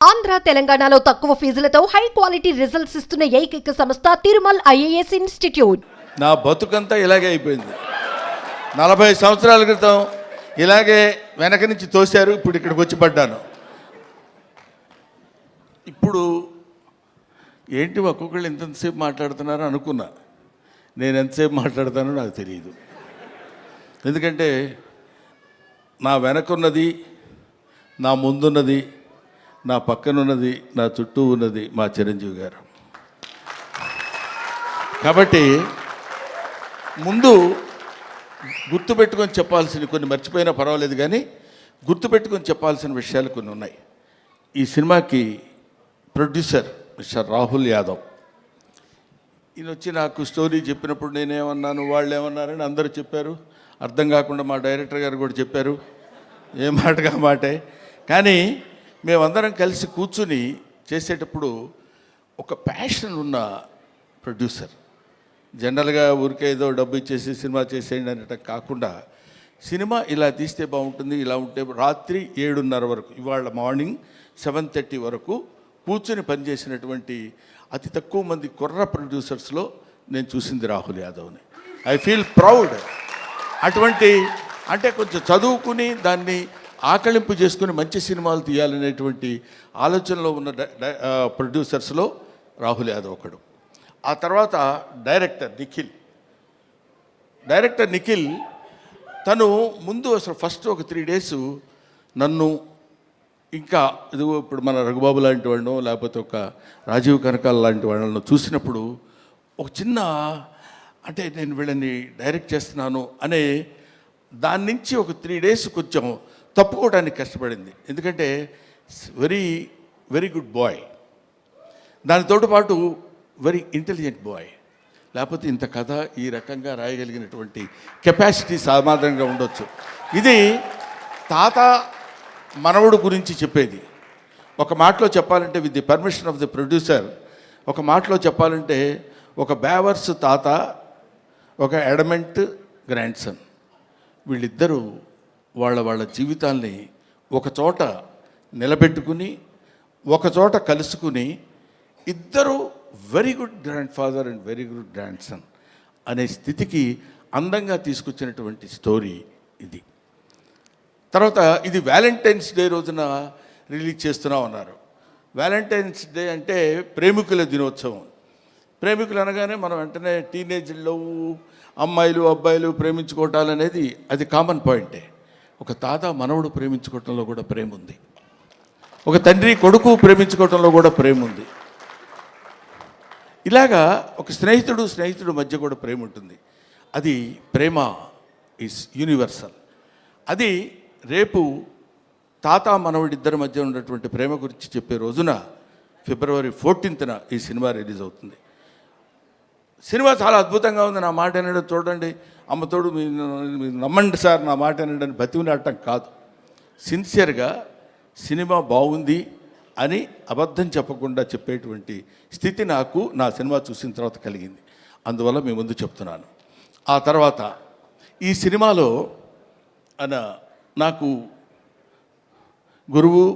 ఆంధ్ర తెలంగాణలో తక్కువ ఫీజులతో high quality results ఇస్తున్న ఏకైక సంస్థ తిరుమల్ ఐఏఎస్ ఇన్స్టిట్యూట్. నా బతుకంతా ఇలాగే అయిపోయింది. 40 సంవత్సరాల క్రితం ఇలాగే వెనక నుంచి తోశారు, ఇప్పుడు ఇక్కడికి వచ్చి పడ్డాను. ఇప్పుడు ఏంటి ఒక్కొక్కళ్ళు ఎంతసేపు మాట్లాడుతున్నారో అనుకున్నా. నేను ఎంతసేపు మాట్లాడతానో నాకు తెలియదు. ఎందుకంటే నా వెనకున్నది, నా ముందున్నది, నా పక్కనున్నది, నా చుట్టూ ఉన్నది మా చిరంజీవి గారు. కాబట్టి ముందు గుర్తుపెట్టుకొని చెప్పాల్సిన కొన్ని మర్చిపోయినా పర్వాలేదు, కానీ గుర్తుపెట్టుకొని చెప్పాల్సిన విషయాలు కొన్ని ఉన్నాయి. ఈ సినిమాకి ప్రొడ్యూసర్ మిస్టర్ రాహుల్ యాదవ్. ఈయన వచ్చి నాకు స్టోరీ చెప్పినప్పుడు నేనేమన్నాను, వాళ్ళు ఏమన్నారని అందరూ చెప్పారు. అర్థం కాకుండా మా డైరెక్టర్ గారు కూడా చెప్పారు, ఏ మాటగా మాటే. కానీ మేమందరం కలిసి కూర్చుని చేసేటప్పుడు ఒక ప్యాషన్ ఉన్న ప్రొడ్యూసర్. జనరల్గా ఊరికే ఏదో డబ్బు ఇచ్చేసి సినిమా చేసేయండి అనటం కాకుండా, సినిమా ఇలా తీస్తే బాగుంటుంది, ఇలా ఉంటే రాత్రి 7:30 వరకు, ఇవాళ మార్నింగ్ 7:30 వరకు కూర్చుని పనిచేసినటువంటి అతి తక్కువ మంది కుర్ర ప్రొడ్యూసర్స్లో నేను చూసింది రాహుల్ యాదవ్ని. I feel proud. అటువంటి అంటే కొంచెం చదువుకుని దాన్ని ఆకళింపు చేసుకుని మంచి సినిమాలు తీయాలనేటువంటి ఆలోచనలో ఉన్న ప్రొడ్యూసర్స్లో రాహుల్ యాదవ్ ఒకడు. ఆ తర్వాత డైరెక్టర్ నిఖిల్ తను ముందు అసలు ఫస్ట్ ఒక 3 days నన్ను, ఇంకా ఇదిగో ఇప్పుడు మన రఘుబాబు లాంటి వాళ్ళను, లేకపోతే ఒక రాజీవ్ కనకాల లాంటి వాళ్ళను చూసినప్పుడు ఒక చిన్న, అంటే నేను వీళ్ళని డైరెక్ట్ చేస్తున్నాను అనే దాని నుంచి ఒక 3 days కొంచెం తప్పుకోవడానికి కష్టపడింది. ఎందుకంటే వెరీ వెరీ గుడ్ బాయ్, దానితో పాటు వెరీ ఇంటెలిజెంట్ బాయ్. లేకపోతే ఇంత కథ ఈ రకంగా రాయగలిగినటువంటి కెపాసిటీ సామాన్యంగా ఉండొచ్చు. ఇది తాత మనవడు గురించి చెప్పేది. ఒక మాటలో చెప్పాలంటే, with the permission of the producer, ఒక మాటలో చెప్పాలంటే ఒక బేవర్స్ తాత, ఒక ఎడమెంట్ గ్రాండ్ సన్, వీళ్ళిద్దరూ వాళ్ళ జీవితాల్ని ఒక చోట నిలబెట్టుకుని, ఒక చోట కలుసుకుని, ఇద్దరు very good grand father and very good grand son అనే స్థితికి అందంగా తీసుకొచ్చినటువంటి స్టోరీ ఇది. తర్వాత ఇది వ్యాలంటైన్స్ డే రోజున రిలీజ్ చేస్తున్నాం అన్నారు. వ్యాలంటైన్స్ డే అంటే ప్రేమికుల దినోత్సవం. ప్రేమికులు అనగానే మనం వెంటనే టీనేజ్లో అమ్మాయిలు అబ్బాయిలు ప్రేమించుకోవటాలు అనేది అది కామన్ పాయింటే. ఒక తాత మనవడు ప్రేమించుకోవటంలో కూడా ప్రేమ ఉంది, ఒక తండ్రి కొడుకు ప్రేమించుకోవటంలో కూడా ప్రేమ ఉంది. ఇలాగా ఒక స్నేహితుడు మధ్య కూడా ప్రేమ ఉంటుంది. అది ప్రేమ ఈజ్ యూనివర్సల్. అది రేపు తాత మనవడిద్దరి మధ్య ఉన్నటువంటి ప్రేమ గురించి చెప్పే రోజున February 14th ఈ సినిమా రిలీజ్ అవుతుంది. సినిమా చాలా అద్భుతంగా ఉంది. నా మాట వినడం చూడండి, అమ్మతోడు మీరు నమ్మండి సార్, నా మాట వినడం బతిమిలాడటం కాదు. సిన్సియర్గా సినిమా బాగుంది అని అబద్ధం చెప్పకుండా చెప్పేటువంటి స్థితి నాకు నా సినిమా చూసిన తర్వాత కలిగింది. అందువల్ల మీ ముందు చెప్తున్నాను. ఆ తర్వాత ఈ సినిమాలో నాకు గురువు,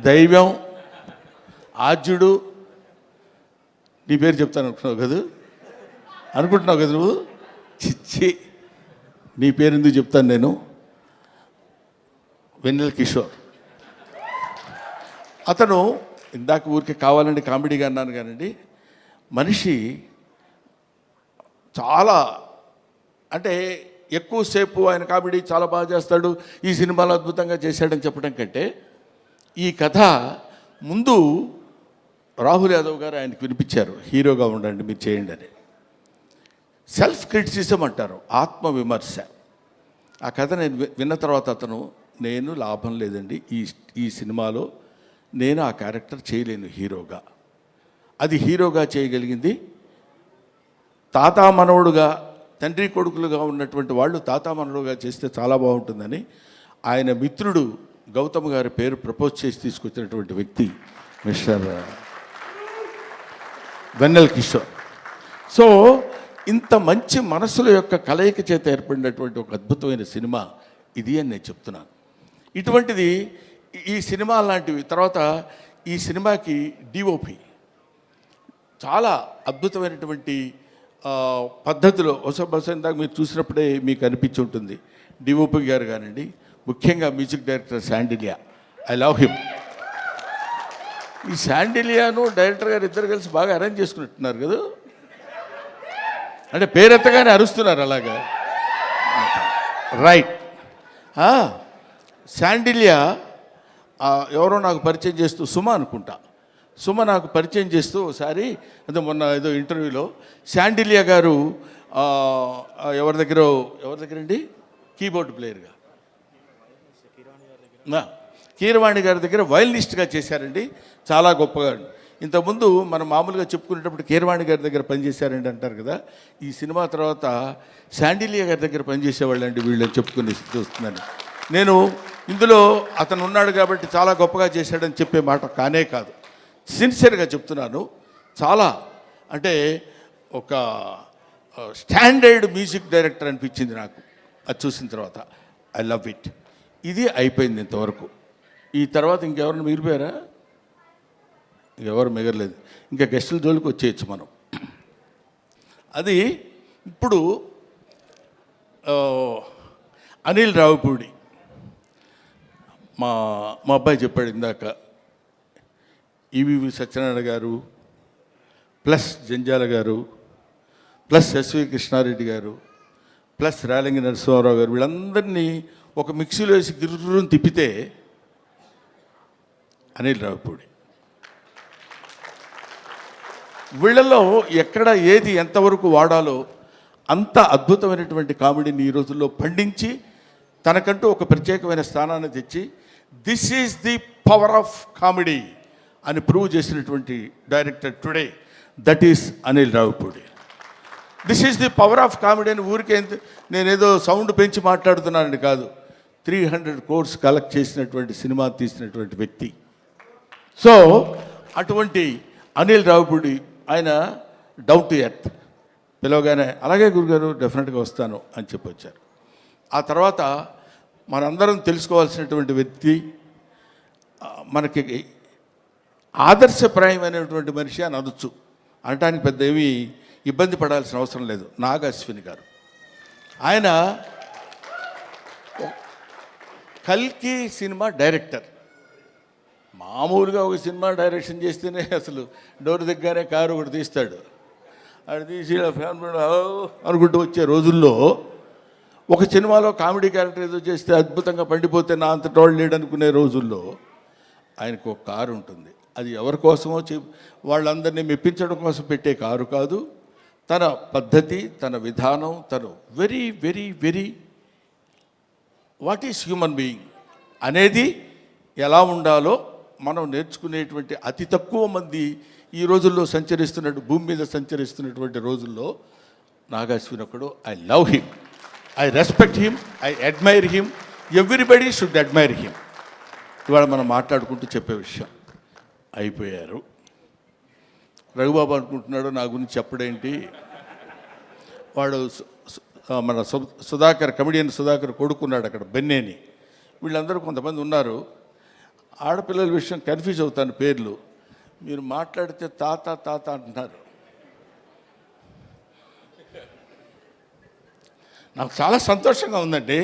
దైవం, ఆద్యుడు, నీ పేరు చెప్తాను అనుకుంటున్నావు కదా నువ్వు? చిచ్చి, నీ పేరు ఎందుకు చెప్తాను నేను? వెన్నెల కిషోర్. అతను ఇందాక ఊరికే కావాలండి కామెడీగా అన్నాను కానండి, మనిషి చాలా, అంటే ఎక్కువసేపు ఆయన కామెడీ చాలా బాగా చేస్తాడు, ఈ సినిమాలో అద్భుతంగా చేశాడని చెప్పడం కంటే, ఈ కథ ముందు రాహుల్ యాదవ్ గారు ఆయనకు వినిపించారు, హీరోగా ఉండండి మీరు చేయండి అని. సెల్ఫ్ క్రిటిసిజం అంటారు, ఆత్మవిమర్శ. ఆ కథ నేను విన్న తర్వాత అతను, నేను లాభం లేదండి ఈ సినిమాలో నేను ఆ క్యారెక్టర్ చేయలేను హీరోగా. అది హీరోగా చేయగలిగింది తాత మనవడుగా, తండ్రి కొడుకులుగా ఉన్నటువంటి వాళ్ళు తాత మనవడుగా చేస్తే చాలా బాగుంటుందని ఆయన మిత్రుడు గౌతమ్ గారి పేరు ప్రపోజ్ చేసి తీసుకొచ్చినటువంటి వ్యక్తి మిస్టర్ వెన్నెల కిషోర్. సో ఇంత మంచి మనసుల యొక్క కలయిక చేత ఏర్పడినటువంటి ఒక అద్భుతమైన సినిమా ఇది అని నేను చెప్తున్నాను. ఇటువంటిది ఈ సినిమా లాంటివి. తర్వాత ఈ సినిమాకి డిఓపి చాలా అద్భుతమైనటువంటి పద్ధతిలో బహుశా ఇందాక మీరు చూసినప్పుడే మీకు అనిపించి ఉంటుంది. డిఓపి గారు కానివ్వండి, ముఖ్యంగా music director Sandilya, I love him. ఈ శాండిలియాను డైరెక్టర్ గారు ఇద్దరు కలిసి బాగా అరేంజ్ చేసుకున్నట్టున్నారు కదా, అంటే పేరెత్తగానే అరుస్తున్నారు అలాగా. రైట్. శాండిలియా ఎవరో నాకు పరిచయం చేస్తూ, సుమ అనుకుంటా, సుమ నాకు పరిచయం చేస్తూ ఒకసారి అదే మొన్న ఏదో ఇంటర్వ్యూలో శాండిలియా గారు ఎవరి దగ్గరండి కీబోర్డ్ ప్లేయర్గా కీరవాణి గారి దగ్గర వయలినిస్ట్గా చేశారండి, చాలా గొప్పగా. ఇంతకుముందు మనం మామూలుగా చెప్పుకునేటప్పుడు కీరవాణి గారి దగ్గర పనిచేశారండి అంటారు కదా, ఈ సినిమా తర్వాత శాండిలియా గారి దగ్గర పనిచేసేవాళ్ళండి వీళ్ళని చెప్పుకుని చూస్తున్నాను నేను. ఇందులో అతను ఉన్నాడు కాబట్టి చాలా గొప్పగా చేశాడని చెప్పే మాట కానే కాదు, సిన్సియర్గా చెప్తున్నాను. చాలా అంటే ఒక స్టాండర్డ్ మ్యూజిక్ డైరెక్టర్ అనిపించింది నాకు అది చూసిన తర్వాత. I love it. ఇది అయిపోయింది ఇంతవరకు. ఈ తర్వాత ఇంకెవరైనా మిగిలిపోయారా? ఇంకెవరు మిగలలేదు. ఇంకా గెస్టుల జోలికి వచ్చేయచ్చు మనం. అది ఇప్పుడు అనిల్ రావిపూడి మా అబ్బాయి చెప్పాడు ఇందాక, ఈవీవి సత్యనారాయణ గారు ప్లస్ జంజాల గారు ప్లస్ ఎస్వి కృష్ణారెడ్డి గారు ప్లస్ రేలంగి నరసింహారావు గారు వీళ్ళందరినీ ఒక మిక్సీలో వేసి గిర్రుని తిప్పితే అనిల్ రావిపూడి. వీళ్ళలో ఎక్కడ ఏది ఎంతవరకు వాడాలో అంత అద్భుతమైనటువంటి కామెడీని ఈ రోజుల్లో పండించి తనకంటూ ఒక ప్రత్యేకమైన స్థానాన్ని తెచ్చి this is the power of comedy అని ప్రూవ్ చేసినటువంటి director today, that is Anil Ravipudi. This is the power of comedy అని ఊరికే నేనేదో సౌండ్ పెంచి మాట్లాడుతున్నానని కాదు, 300 crores కలెక్ట్ చేసినటువంటి సినిమా తీసినటువంటి వ్యక్తి. సో అటువంటి అనిల్ రావిపూడి ఆయన డౌన్ టు ఎర్త్, పిలవగానే అలాగే గురుగారు డెఫినెట్గా వస్తాను అని చెప్పొచ్చారు. ఆ తర్వాత మనందరం తెలుసుకోవాల్సినటువంటి వ్యక్తి, మనకి ఆదర్శప్రాయమైనటువంటి మనిషి అని అనొచ్చు, అనటానికి పెద్ద ఏమీ ఇబ్బంది పడాల్సిన అవసరం లేదు. నాగ అశ్విని గారు, ఆయన కల్కి సినిమా డైరెక్టర్. మామూలుగా ఒక సినిమా డైరెక్షన్ చేస్తేనే అసలు డోర్ దగ్గరనే కారు ఒకటి తీస్తాడు, అది తీసి ఫ్యామిలీ అనుకుంటూ వచ్చే రోజుల్లో ఒక సినిమాలో కామెడీ క్యారెక్టర్ ఏదో చేస్తే అద్భుతంగా పండిపోతే నా అంత టోల్ లేడు అనుకునే రోజుల్లో ఆయనకు ఒక కారు ఉంటుంది. అది ఎవరి కోసమో వాళ్ళందరినీ మెప్పించడం కోసం పెట్టే కారు కాదు, తన పద్ధతి, తన విధానం, తను very very very what is human being అనేది ఎలా ఉండాలో మనం నేర్చుకునేటువంటి అతి తక్కువ మంది ఈ రోజుల్లో భూమి మీద సంచరిస్తున్నటువంటి రోజుల్లో నాగాశ్విన్ ఒకడు. I love him, I respect him, I admire him, everybody should admire him. ఇవాళ మనం మాట్లాడుకుంటూ చెప్పే విషయం అయిపోయారు. రఘుబాబు అనుకుంటున్నాడు నా గురించి చెప్పడేంటి, వాడు మన సుధాకర్, కమెడియన్ సుధాకర్ కొడుకున్నాడు అక్కడ బెన్నేని. వీళ్ళందరూ కొంతమంది ఉన్నారు, ఆడపిల్లల విషయం కన్ఫ్యూజ్ అవుతాను పేర్లు. మీరు మాట్లాడితే తాత తాత అంటున్నారు. నాకు చాలా సంతోషంగా ఉందండి.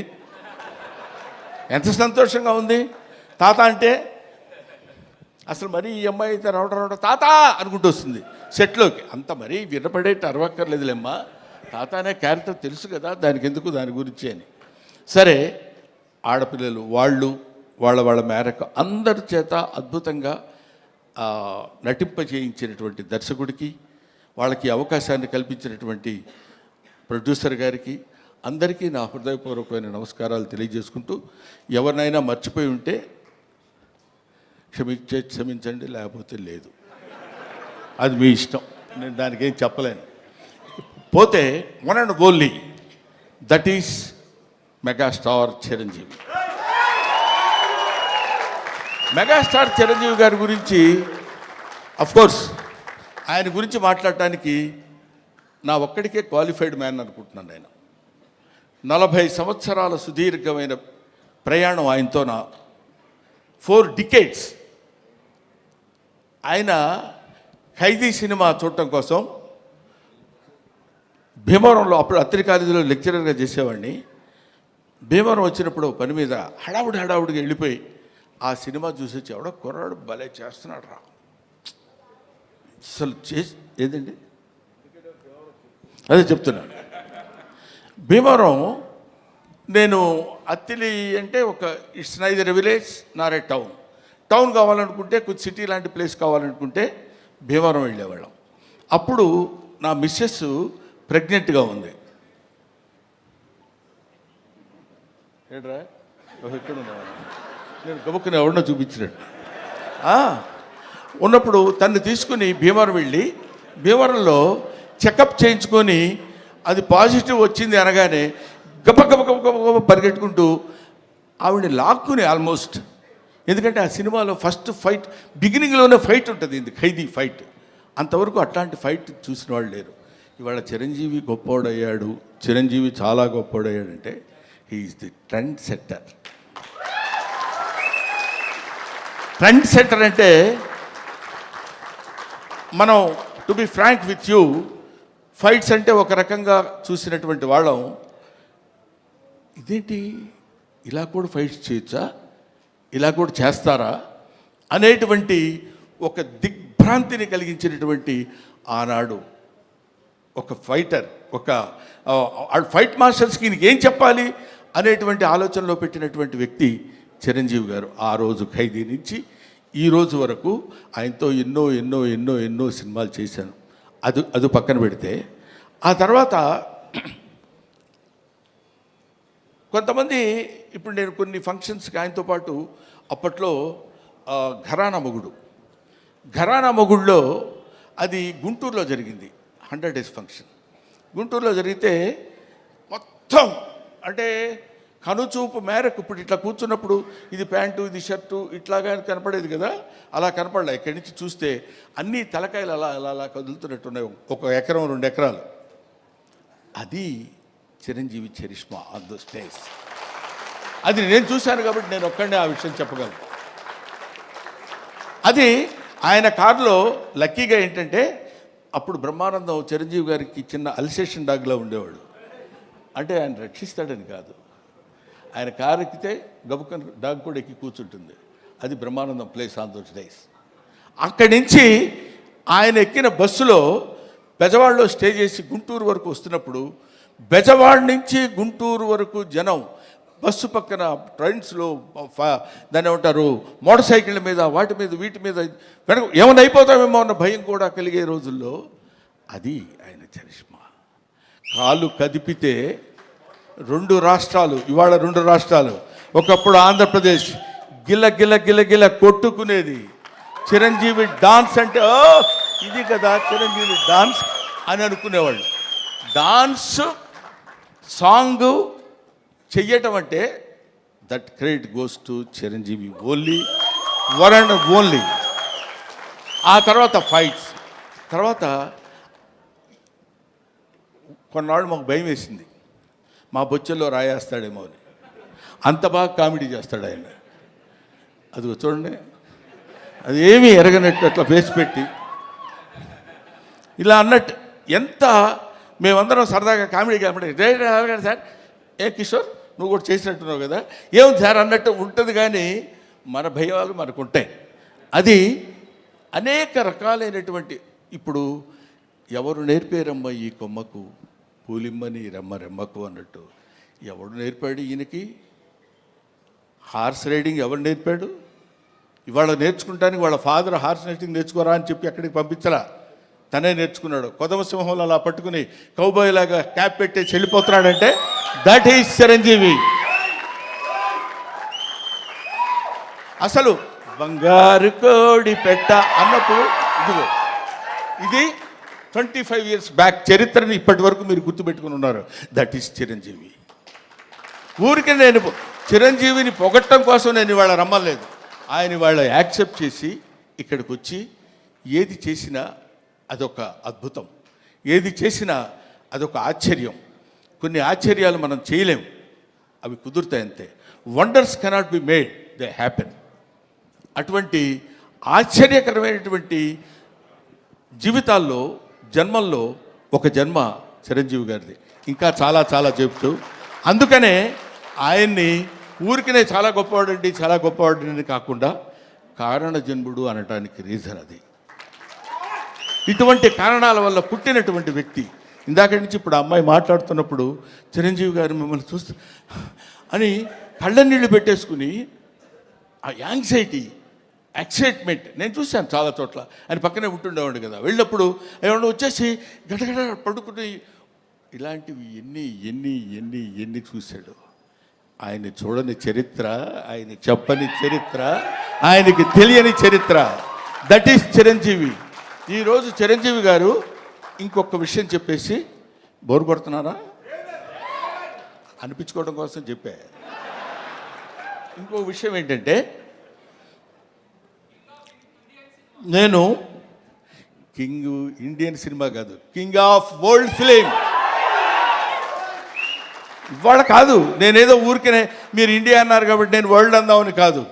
ఎంత సంతోషంగా ఉంది తాత అంటే. అసలు మరీ ఈ అమ్మాయి అయితే రావడం తాత అనుకుంటూ వస్తుంది సెట్లోకి. అంత మరీ వినపడేట్టు అరవక్కర్లేదులేమ్మా, తాత అనే క్యారెక్టర్ తెలుసు కదా, దానికి ఎందుకు దాని గురించి అని. సరే, ఆడపిల్లలు వాళ్ళ మేరకు అందరి చేత అద్భుతంగా నటింపజేయించినటువంటి దర్శకుడికి, వాళ్ళకి అవకాశాన్ని కల్పించినటువంటి ప్రొడ్యూసర్ గారికి అందరికీ నా హృదయపూర్వకమైన నమస్కారాలు తెలియజేసుకుంటూ, ఎవరినైనా మర్చిపోయి ఉంటే క్షమించండి, లేకపోతే లేదు, అది మీ ఇష్టం, నేను దానికి ఏం చెప్పలేను. పోతే one and only that is megastar Chiranjeevi. Megastar Chiranjeevi గారి గురించి అఫ్కోర్స్ ఆయన గురించి మాట్లాడటానికి నా ఒక్కడికే క్వాలిఫైడ్ మ్యాన్ అనుకుంటున్నాను. నేను 40 సంవత్సరాల సుదీర్ఘమైన ప్రయాణం ఆయనతో, నా 4 decades ఆయన ఖైదీ సినిమా చూడటం కోసం భీమవరంలో, అప్పుడు అత్తిరి కాలేజీలో లెక్చరర్గా చేసేవాడిని. భీమవరం వచ్చినప్పుడు పని మీద హడావుడిగా వెళ్ళిపోయి ఆ సినిమా చూసి వచ్చి ఎవడో కుర్రాడు భలే చేస్తున్నాడు రా అసలు ఏదండి అదే చెప్తున్నాను. భీమవరం నేను అత్తిలి అంటే ఒక it's neither village Nar A town కావాలనుకుంటే కొంచెం సిటీ లాంటి ప్లేస్ కావాలనుకుంటే భీమవరం వెళ్ళేవాళ్ళం. అప్పుడు నా మిస్సెస్ ప్రెగ్నెంట్గా ఉంది. ఏంట్రా ఎక్కడ ఉన్నా నేను గబుక్కుని ఎవరినో చూపించినట్టు ఉన్నప్పుడు తన్ని తీసుకుని భీమవరం వెళ్ళి భీమవరంలో చెకప్ చేయించుకొని అది పాజిటివ్ వచ్చింది అనగానే గబ పరిగెట్టుకుంటూ ఆవిడని లాక్కుని ఆల్మోస్ట్, ఎందుకంటే ఆ సినిమాలో ఫస్ట్ ఫైట్ బిగినింగ్లోనే ఫైట్ ఉంటుంది, ఇది ఖైదీ ఫైట్. అంతవరకు అట్లాంటి ఫైట్ చూసిన వాళ్ళు లేరు. ఇవాళ చిరంజీవి గొప్పోడయ్యాడు, చిరంజీవి చాలా గొప్పోడయ్యాడంటే he is the trend setter. Trend setter అంటే మనం to be frank with you, fights అంటే ఒక రకంగా చూసినటువంటి వాళ్ళం, ఇదేంటి ఇలా కూడా ఫైట్స్ చేయొచ్చా, ఇలా కూడా చేస్తారా అనేటువంటి ఒక దిగ్భ్రాంతిని కలిగించినటువంటి ఆనాడు ఒక ఫైటర్, ఒక ఫైట్ మాస్టర్స్కి ఈయనకి ఏం చెప్పాలి అనేటువంటి ఆలోచనలో పెట్టినటువంటి వ్యక్తి చిరంజీవి గారు. ఆ రోజు ఖైదీ నుంచి ఈ రోజు వరకు ఆయనతో ఎన్నో ఎన్నో ఎన్నో ఎన్నో సినిమాలు చేశాను. అది పక్కన పెడితే ఆ తర్వాత కొంతమంది, ఇప్పుడు నేను కొన్ని ఫంక్షన్స్కి ఆయనతో పాటు అప్పట్లో ఘరానా మొగుడులో అది గుంటూరులో జరిగింది, 100 days ఫంక్షన్ గుంటూరులో జరిగితే మొత్తం అంటే కనుచూపు మేరకు, ఇప్పుడు ఇట్లా కూర్చున్నప్పుడు ఇది ప్యాంటు ఇది షర్టు ఇట్లాగా కనపడేది కదా, అలా కనపడలే. ఇక్కడి నుంచి చూస్తే అన్ని తలకాయలు అలా అలా అలా కదులుతున్నట్టున్నాయి, 1 ఎకరం 2 ఎకరాలు. అది Chiranjeevi charisma on the stage. అది నేను చూశాను కాబట్టి నేను ఒక్కడే ఆ విషయం చెప్పగలను. అది ఆయన కారులో లక్కీగా ఏంటంటే అప్పుడు బ్రహ్మానందం చిరంజీవి గారికి చిన్న అల్సేషన్ డాగ్లో ఉండేవాడు. అంటే ఆయన రక్షిస్తాడని కాదు, ఆయన కారు ఎక్కితే గబుకన్ డాగ్ కూడా ఎక్కి కూర్చుంటుంది. అది Brahmanandam place on those days. అక్కడి నుంచి ఆయన ఎక్కిన బస్సులో బెజవాడలో స్టే చేసి గుంటూరు వరకు వస్తున్నప్పుడు బెజవాడ నుంచి గుంటూరు వరకు జనం బస్సు పక్కన ట్రైన్స్లో దాన్ని ఏమంటారు మోటార్ సైకిళ్ళ మీద వాటి మీద వీటి మీద వెనక ఏమైనా అయిపోతామేమో అన్న భయం కూడా కలిగే రోజుల్లో అది ఆయన చరిష్మా. కాలు కదిపితే 2 రాష్ట్రాలు, ఇవాళ 2 రాష్ట్రాలు, ఒకప్పుడు ఆంధ్రప్రదేశ్ గిల్ల గిల్ల గిల్ల గిల్ల కొట్టుకునేది. చిరంజీవి డాన్స్ అంటే ఇది కదా చిరంజీవి డాన్స్ అని అనుకునేవాళ్ళు. డాన్స్ సాంగ్ చెయ్యటం అంటే that credit goes to Chiranjeevi only, one and only. ఆ తర్వాత ఫైట్స్, తర్వాత కొన్నాళ్ళు మాకు భయం వేసింది, మా బొచ్చల్లో రాయేస్తాడేమో అని. అంత బాగా కామెడీ చేస్తాడు ఆయన. అది చూడండి, అది ఏమీ ఎరగనట్టు అట్లా ఫేస్ పెట్టి ఇలా అన్నట్టు, ఎంత మేమందరం సరదాగా కామెడీ అడగాడు సార్, ఏ కిషోర్ నువ్వు కూడా చేసినట్టున్నావు కదా, ఏముంది సార్ అన్నట్టు ఉంటుంది. కానీ మన భయాలు మనకు ఉంటాయి. అది అనేక రకాలైనటువంటి, ఇప్పుడు ఎవరు నేర్పారమ్మ ఈ కొమ్మకు పూలిమ్మని రెమ్మకు అన్నట్టు, ఎవడు నేర్పాడు ఈయనకి హార్స్ రైడింగ్? ఎవరు నేర్పాడు? ఇవాళ నేర్చుకుంటానికి వాళ్ళ ఫాదర్ హార్స్ రైడింగ్ నేర్చుకోరా అని చెప్పి అక్కడికి పంపించరా, తనే నేర్చుకున్నాడు. కొదమ సింహంలో అలా పట్టుకుని కౌబాయ్ లాగా క్యాప్ పెట్టేసి వెళ్ళిపోతున్నాడంటే దట్ ఈజ్ చిరంజీవి. అసలు బంగారు కోడి పెట్ట అన్నప్పుడు ఇదిగో ఇది 25 years బ్యాక్ చరిత్రని ఇప్పటి వరకు మీరు గుర్తుపెట్టుకుని ఉన్నారు. That is Chiranjeevi. ఊరికి నేను చిరంజీవిని పొగట్టడం కోసం నేను ఇవాళ రమ్మలేదు. ఆయన ఇవాళ యాక్సెప్ట్ చేసి ఇక్కడికి వచ్చి ఏది చేసినా అదొక అద్భుతం, ఏది చేసినా అదొక ఆశ్చర్యం. కొన్ని ఆశ్చర్యాలు మనం చేయలేం, అవి కుదురుతాయి అంతే. Wonders cannot be made, they happen. అటువంటి ఆశ్చర్యకరమైనటువంటి జీవితాల్లో జన్మల్లో ఒక జన్మ చిరంజీవి గారిది. ఇంకా చాలా చాలా చెప్తూ అందుకనే ఆయన్ని ఊరికనే చాలా గొప్పవాడండి కాకుండా కారణజన్ముడు అనటానికి రీజన్ అది. ఇటువంటి కారణాల వల్ల పుట్టినటువంటి వ్యక్తి. ఇందాక నుంచి ఇప్పుడు అమ్మాయి మాట్లాడుతున్నప్పుడు చిరంజీవి గారు మిమ్మల్ని చూస్తూ అని కళ్ళ నీళ్ళు పెట్టేసుకుని ఆ యాంగ్జైటీ, ఎక్సైట్మెంట్ నేను చూశాను చాలా చోట్ల. ఆయన పక్కనే ఉంటుండేవాడు కదా, వెళ్ళినప్పుడు ఏమన్నా వచ్చేసి గడగడ పడుకుని ఇలాంటివి ఎన్ని చూశాడు. ఆయన చూడని చరిత్ర, ఆయన చెప్పని చరిత్ర, ఆయనకి తెలియని చరిత్ర. That is Chiranjeevi. ఈరోజు చిరంజీవి గారు ఇంకొక విషయం చెప్పేసి బోరు కొడుతున్నారా అనిపించుకోవడం కోసం చెప్పా. ఇంకో విషయం ఏంటంటే, నేను కింగ్ ఇండియన్ సినిమా కాదు, కింగ్ ఆఫ్ వరల్డ్ ఫిలిం. ఇవాళ కాదు, నేనేదో ఊరికనే మీరు ఇండియా అన్నారు కాబట్టి నేను వరల్డ్ అందామని కాదు.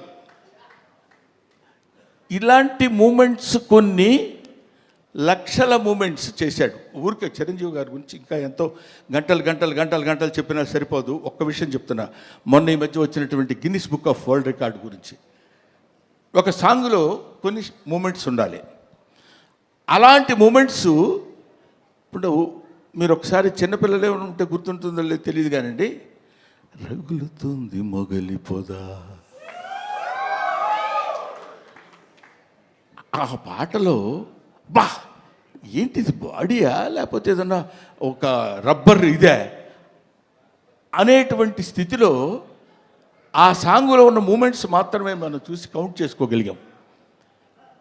ఇలాంటి మూమెంట్స్ కొన్ని లక్షల మూమెంట్స్ చేశాడు. ఊరికే చిరంజీవి గారి గురించి ఇంకా ఎంతో గంటలు చెప్పినా సరిపోదు. ఒక్క విషయం చెప్తున్నా, మొన్న ఈ మధ్య వచ్చినటువంటి Guinness book of world record గురించి. ఒక సాంగ్లో కొన్ని మూమెంట్స్ ఉండాలి. అలాంటి మూమెంట్స్ ఇప్పుడు మీరు ఒకసారి చిన్నపిల్లలే ఉంటే గుర్తుంటుందో లేదో తెలియదు కానండి, రగులుతుంది మొగలి పొద, ఆ పాటలో బా ఏంటిది బాడీయా లేకపోతే ఏదన్నా ఒక రబ్బర్ ఇదే అనేటువంటి స్థితిలో ఆ సాంగులో ఉన్న మూమెంట్స్ మాత్రమే మనం చూసి కౌంట్ చేసుకోగలిగాం.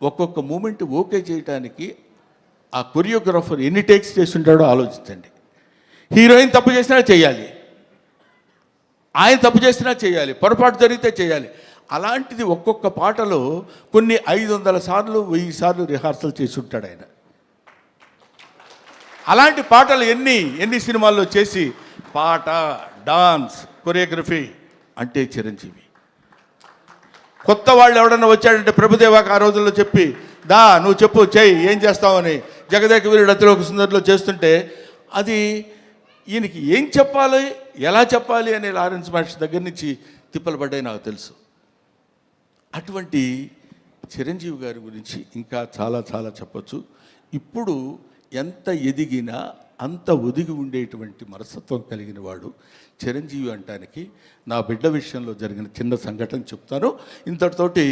ఒక్కొక్క మూమెంట్ ఓకే చేయడానికి ఆ కొరియోగ్రాఫర్ ఎన్ని టేక్స్ చేస్తుంటాడో ఆలోచించండి. హీరోయిన్ తప్పు చేసినా చేయాలి, ఆయన తప్పు చేసినా చేయాలి, పొరపాటు జరిగితే చేయాలి. అలాంటిది ఒక్కొక్క పాటలో కొన్ని 500 సార్లు 1000 సార్లు రిహార్సల్ చేసి ఉంటాడు ఆయన. అలాంటి పాటలు ఎన్ని సినిమాల్లో చేసి పాట, డాన్స్, కొరియోగ్రఫీ అంటే చిరంజీవి. కొత్త వాళ్ళు ఎవడన్నా వచ్చాడంటే ప్రభుదేవాకి ఆ రోజుల్లో చెప్పి నువ్వు చెప్పు చెయ్యి ఏం చేస్తావని జగదేక వీరుడు అతిలోక సుందరిలో చేస్తుంటే అది ఈయనకి ఏం చెప్పాలి, ఎలా చెప్పాలి అనే లారెన్స్ మహర్షి దగ్గర నుంచి తిప్పలు పడ్డాయి నాకు తెలుసు. అటువంటి చిరంజీవి గారి గురించి ఇంకా చాలా చెప్పచ్చు. ఇప్పుడు ఎంత ఎదిగినా అంత ఒదిగి ఉండేటువంటి మనస్తత్వం కలిగిన వాడు చిరంజీవి అంటానికి నా బిడ్డ విషయంలో జరిగిన చిన్న సంఘటన చెప్తాను. ఇంతటితోటి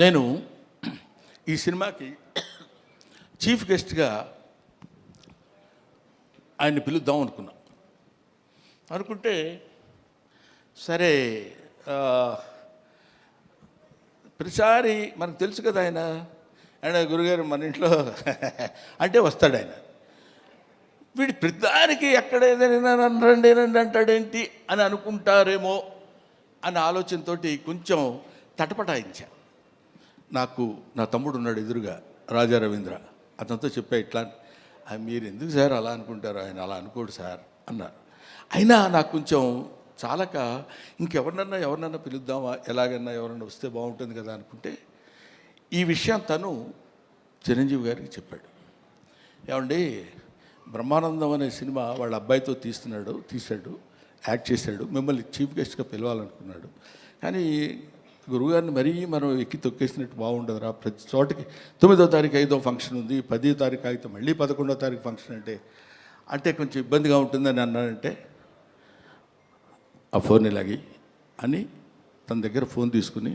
నేను ఈ సినిమాకి చీఫ్ గెస్ట్గా ఆయన్ని పిలుద్దాం అనుకుంటే సరే ప్రతిసారి మనకు తెలుసు కదా ఆయన గురుగారు మన ఇంట్లో అంటే వస్తాడు ఆయన. వీడి ప్రతిదానికి ఎక్కడ ఏదైనా రండి అంటాడేంటి అని అనుకుంటారేమో అనే ఆలోచనతో కొంచెం తటపటాయించా. నాకు నా తమ్ముడు ఉన్నాడు ఎదురుగా, రాజా రవీంద్ర. అతనితో చెప్పా, ఇట్లా మీరు ఎందుకు సార్ అలా అనుకుంటారు, ఆయన అలా అనుకోడు సార్ అన్నారు. అయినా నాకు కొంచెం చాలక ఎవరినన్నా పిలుద్దామా, ఎలాగన్నా ఎవరన్నా వస్తే బాగుంటుంది కదా అనుకుంటే ఈ విషయం తను చిరంజీవి గారికి చెప్పాడు. ఏమండి, బ్రహ్మానందం అనే సినిమా వాళ్ళ అబ్బాయితో తీశాడు, యాక్ట్ చేశాడు, మిమ్మల్ని చీఫ్ గెస్ట్గా పిలవాలనుకున్నాడు. కానీ గురువుగారిని మరీ మనం ఎక్కి తొక్కేసినట్టు బాగుండదురా, ప్రతి చోటకి 9వ తారీఖు 5వ ఫంక్షన్ ఉంది, 10వ తారీఖు అయితే మళ్ళీ 11వ తారీఖు ఫంక్షన్ అంటే కొంచెం ఇబ్బందిగా ఉంటుందని అన్నాడంటే ఆ ఫోన్ ఇలాగి అని తన దగ్గర ఫోన్ తీసుకుని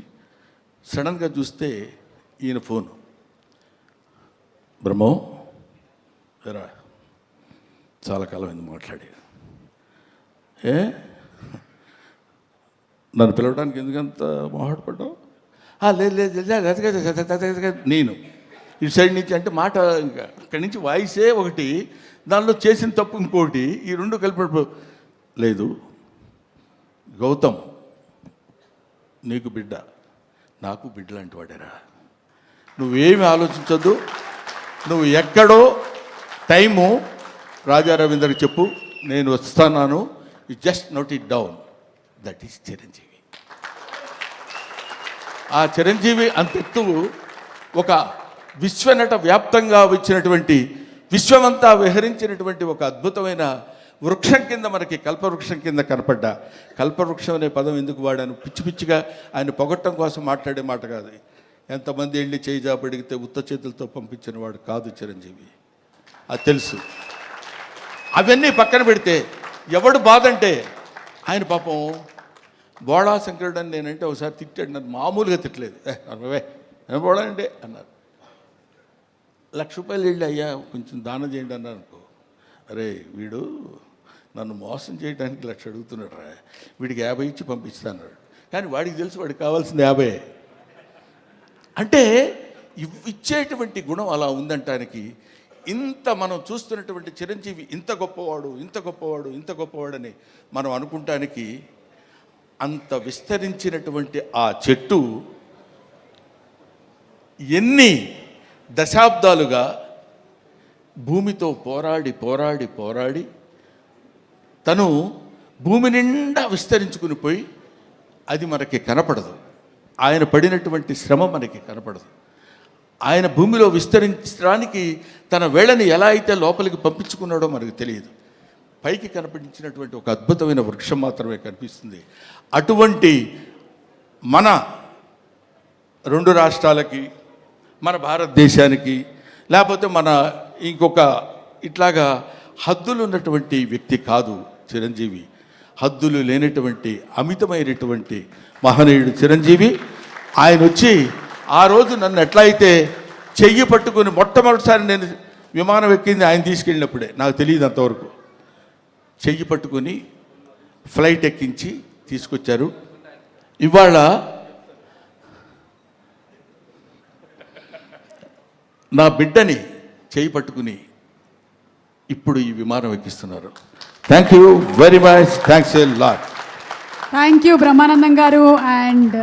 సడన్గా చూస్తే ఈయన ఫోను, బ్రహ్మం రా చాలా కాలం అయింది మాట్లాడి, నన్ను పిలవడానికి ఎందుకంత మొహాటపడ్డావు? లేదు నేను ఇటు సైడ్ నుంచి అంటే మాట ఇంకా అక్కడి నుంచి వాయిసే ఒకటి, దానిలో చేసిన తప్పు ఇంకోటి, ఈ రెండు కలిపి లేదు. గౌతమ్ నీకు బిడ్డ, నాకు బిడ్డ లాంటి వాడేరా, నువ్వేమి ఆలోచించద్దు, నువ్వు ఎక్కడో టైము రాజా రవీంద్రకి చెప్పు, నేను వస్తున్నాను, you just note it down, that is Chiranjeevi. ఆ చిరంజీవి అంతెత్తు ఒక విశ్వనట వ్యాప్తంగా వచ్చినటువంటి, విశ్వమంతా విహరించినటువంటి ఒక అద్భుతమైన వృక్షం కింద మనకి కల్పవృక్షం కింద కనపడ్డ. కల్పవృక్షం అనే పదం ఎందుకు వాడాను? పిచ్చి పిచ్చిగా ఆయన పొగట్టం కోసం మాట్లాడే మాట కాదు. ఎంతమంది వెళ్ళి చేయి జాబడిగితే ఉత్త చేతులతో పంపించిన వాడు కాదు చిరంజీవి, అది తెలుసు. అవన్నీ పక్కన పెడితే ఎవడు బాధ అంటే, ఆయన పాపం బోళా శంకరుడు అని నేనంటే ఒకసారి తిట్టాడు, నన్ను మామూలుగా తిట్టలేదు. ఏం బోళా అంటే అన్నారు. ₹1,00,000 వెళ్ళి అయ్యా కొంచెం దానం చేయండి అన్నారు అనుకో, అరే వీడు నన్ను మోసం చేయడానికి 1,00,000 అడుగుతున్నాడు రా, వీడికి 50 ఇచ్చి పంపిస్తాను. కానీ వాడికి తెలుసు వాడికి కావాల్సింది 50. అంటే ఇచ్చేటువంటి గుణం అలా ఉందంటానికి, ఇంత మనం చూస్తున్నటువంటి చిరంజీవి ఇంత గొప్పవాడు, ఇంత గొప్పవాడు, ఇంత గొప్పవాడని మనం అనుకుంటానికి, అంత విస్తరించినటువంటి ఆ చెట్టు ఎన్ని దశాబ్దాలుగా భూమితో పోరాడి పోరాడి పోరాడి తను భూమి నిండా విస్తరించుకుని పోయి, అది మనకి కనపడదు. ఆయన పడినటువంటి శ్రమ మనకి కనపడదు. ఆయన భూమిలో విస్తరించడానికి తన వేళని ఎలా అయితే లోపలికి పంపించుకున్నాడో మనకు తెలియదు. పైకి కనిపించినటువంటి ఒక అద్భుతమైన వృక్షం మాత్రమే కనిపిస్తుంది. అటువంటి మన 2 రాష్ట్రాలకి, మన భారతదేశానికి, లేకపోతే మన ఇంకొక ఇట్లాగా హద్దులు ఉన్నటువంటి వ్యక్తి కాదు చిరంజీవి. హద్దులు లేనటువంటి అమితమైనటువంటి మహనీయుడు చిరంజీవి. ఆయన వచ్చి ఆ రోజు నన్ను ఎట్లా అయితే చెయ్యి పట్టుకుని, మొట్టమొదటిసారి నేను విమానం ఎక్కింది ఆయన తీసుకెళ్ళినప్పుడే, నాకు తెలియదు అంతవరకు. చెయ్యి పట్టుకొని ఫ్లైట్ ఎక్కించి తీసుకొచ్చారు. ఇవాళ నా బిడ్డని చెయ్యి పట్టుకుని ఇప్పుడు ఈ విమానం ఎక్కిస్తున్నారు. Thank you very much. Thanks a lot. Thank you Brahmanandam గారు. అండ్